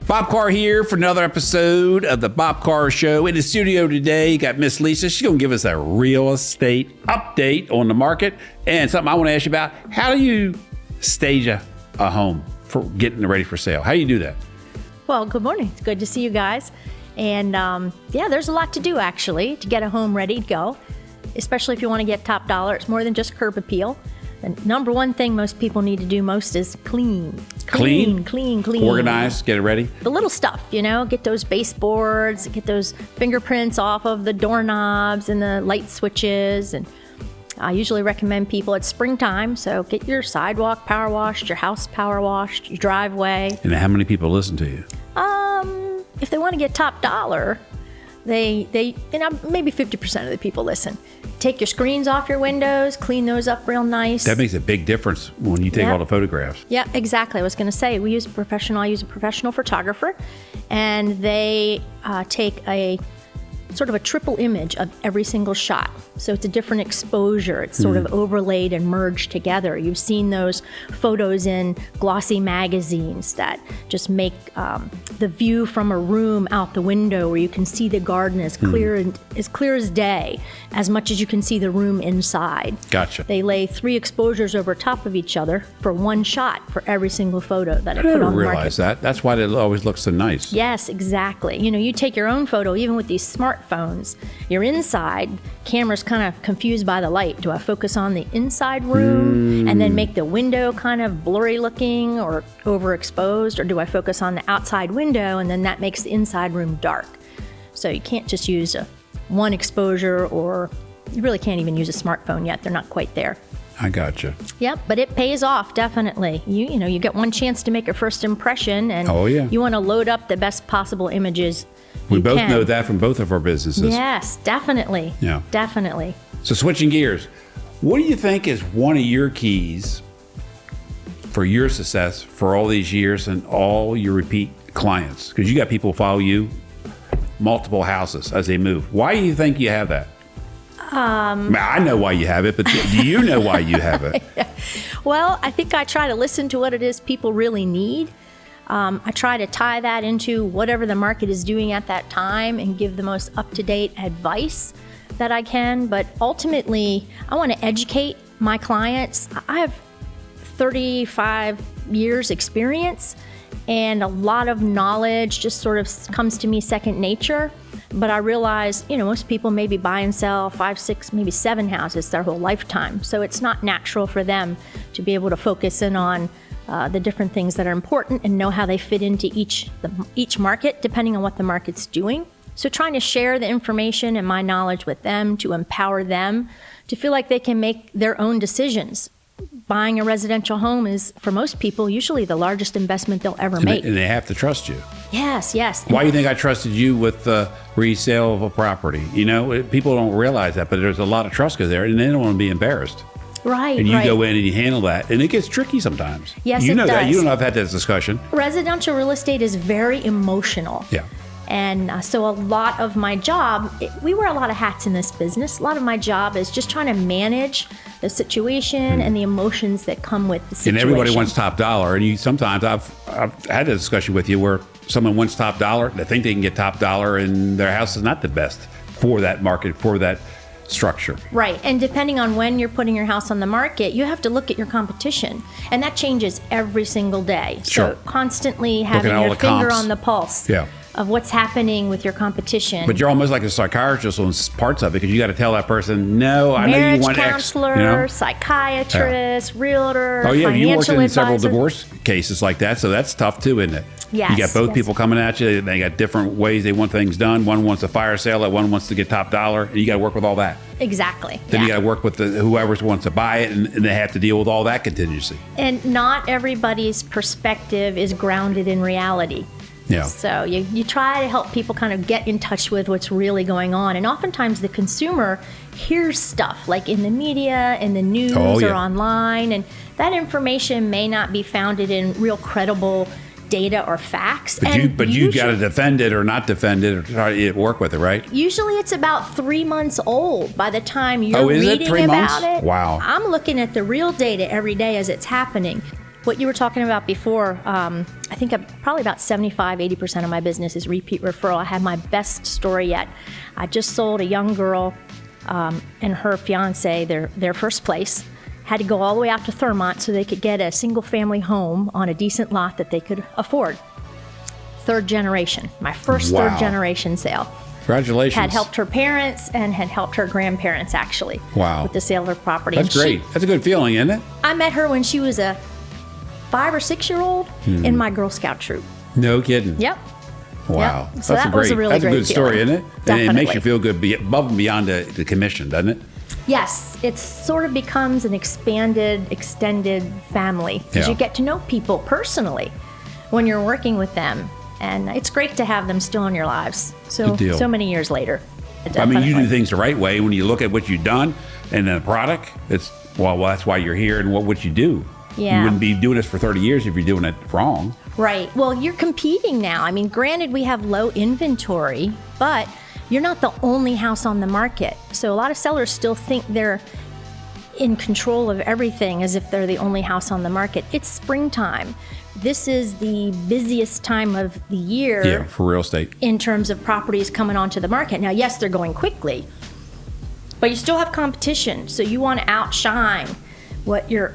Bob Carr here for another episode of the Bob Carr Show. In the studio today, you got Miss Lisa. She's going to give us a real estate update on the market and something I want to ask you about. How do you stage a home for getting it ready for sale? How do you do that? Well, good morning. It's good to see you guys. And there's a lot to do actually to get a home ready to go, especially if you want to get top dollar. It's more than just curb appeal. The number one thing most people need to do most is clean. Clean. Organize, get it ready. The little stuff, get those baseboards, get those fingerprints off of the doorknobs and the light switches. And I usually recommend people, it's springtime, so get your sidewalk power washed, your house power washed, your driveway. And how many people listen to you? If they want to get top dollar, they maybe 50% of the people listen. Take your screens off your windows, clean those up real nice. That makes a big difference when you take all the photographs. Yeah, exactly. I was going to say, I use a professional photographer, and they take a sort of a triple image of every single shot. So it's a different exposure. It's sort of overlaid and merged together. You've seen those photos in glossy magazines that just make the view from a room out the window where you can see the garden as clear as day, as much as you can see the room inside. Gotcha. They lay 3 exposures over top of each other for one shot for every single photo that I put on the market. I didn't realize that. That's why it always looks so nice. Yes, exactly. You take your own photo, even with these smartphones. You're inside, camera's kind of confused by the light. Do I focus on the inside room and then make the window kind of blurry looking or overexposed? Or do I focus on the outside window and then that makes the inside room dark? So you can't just use one exposure, or you really can't even use a smartphone yet. They're not quite there. I gotcha. Yep, but it pays off, definitely. You get one chance to make a first impression, and you want to load up the best possible images. We both know that from both of our businesses. Yes, definitely. Yeah. Definitely. So switching gears, what do you think is one of your keys for your success for all these years and all your repeat clients? Because you got people follow you, multiple houses as they move. Why do you think you have that? I know why you have it, but do you know why you have it? Well, I think I try to listen to what it is people really need. I try to tie that into whatever the market is doing at that time and give the most up-to-date advice that I can. But ultimately, I want to educate my clients. I have 35 years experience, and a lot of knowledge just sort of comes to me second nature. But I realize, most people maybe buy and sell 5, 6, maybe 7 houses their whole lifetime. So it's not natural for them to be able to focus in on the different things that are important and know how they fit into each market, depending on what the market's doing. So trying to share the information and my knowledge with them to empower them to feel like they can make their own decisions. Buying a residential home is, for most people, usually the largest investment they'll ever make. And they have to trust you. Yes. Why do you think I trusted you with the resale of a property? People don't realize that, but there's a lot of trust there, and they don't want to be embarrassed. Right. And you go in and you handle that, and it gets tricky sometimes. Yes, you know it does. That. You know I've had this discussion. Residential real estate is very emotional. Yeah. And so a lot of my job, we wear a lot of hats in this business. A lot of my job is just trying to manage the situation and the emotions that come with the situation. And everybody wants top dollar. And sometimes I've had a discussion with you where someone wants top dollar. They think they can get top dollar, and their house is not the best for that market, for that structure. Right. And depending on when you're putting your house on the market, you have to look at your competition. And that changes every single day. Sure. So constantly having your finger on the pulse. Of what's happening with your competition. But you're almost like a psychiatrist on parts of it, because you got to tell that person, no, I know you want X. Marriage counselor, psychiatrist, realtor, financial you worked in advisor. several divorce cases like that, so that's tough too, isn't it? Yes. You got both people coming at you. They got different ways they want things done. One wants a fire sale, one wants to get top dollar, and you got to work with all that. Exactly. Then you got to work with whoever wants to buy it, and they have to deal with all that contingency. And not everybody's perspective is grounded in reality. Yeah. So you try to help people kind of get in touch with what's really going on. And oftentimes the consumer hears stuff like in the media, in the news, or online. And that information may not be founded in real credible data or facts. But you got to defend it or not defend it or try to work with it, right? Usually it's about 3 months old by the time you're reading about it. Wow. I'm looking at the real data every day as it's happening. what you were talking about before, I think probably about 80% of my business is repeat referral. I had my best story yet. I just sold a young girl and her fiance, their first place, had to go all the way out to Thurmont so they could get a single family home on a decent lot that they could afford. Third generation, my first Wow. third generation sale. Congratulations. Had helped her parents and had helped her grandparents actually. Wow. With the sale of her property. That's And great. That's a good feeling, isn't it? I met her when she was a 5 or 6 year old in my Girl Scout troop. No kidding. Yep. Wow. Yep. So that was a really that's a great good story, feeling. isn't it? Definitely. And it makes you feel good above and beyond the commission, doesn't it? Yes, it sort of becomes an expanded, extended family because Yeah. you get to know people personally when you're working with them, and it's great to have them still in your lives. Good deal. So many years later. I mean, you do Definitely. things the right way. When you look at what you've done and the product, it's, well, that's why you're here and what you do. Yeah. You wouldn't be doing this for 30 years if you're doing it wrong. Right. Well, you're competing now. I mean, granted, we have low inventory, but you're not the only house on the market. So a lot of sellers still think they're in control of everything as if they're the only house on the market. It's springtime. This is the busiest time of the year Yeah, for real estate. in terms of properties coming onto the market. Now, yes, they're going quickly, but you still have competition. So you want to outshine what your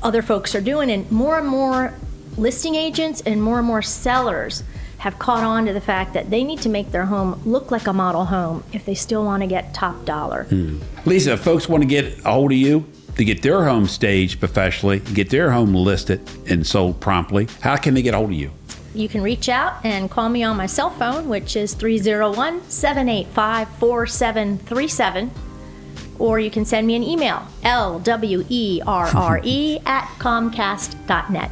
other folks are doing. And more listing agents and more sellers have caught on to the fact that they need to make their home look like a model home if they still want to get top dollar. Lisa, if folks want to get a hold of you to get their home staged professionally, get their home listed and sold promptly, how can they get a hold of you? You can reach out and call me on my cell phone, which is 301-785-4737. Or you can send me an email, lwerre@comcast.net.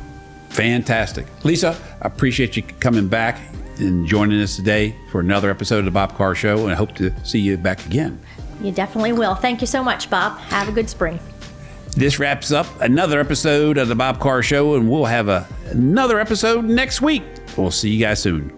Fantastic. Lisa, I appreciate you coming back and joining us today for another episode of the Bob Carr Show, and I hope to see you back again. You definitely will. Thank you so much, Bob. Have a good spring. This wraps up another episode of the Bob Carr Show, and we'll have another episode next week. We'll see you guys soon.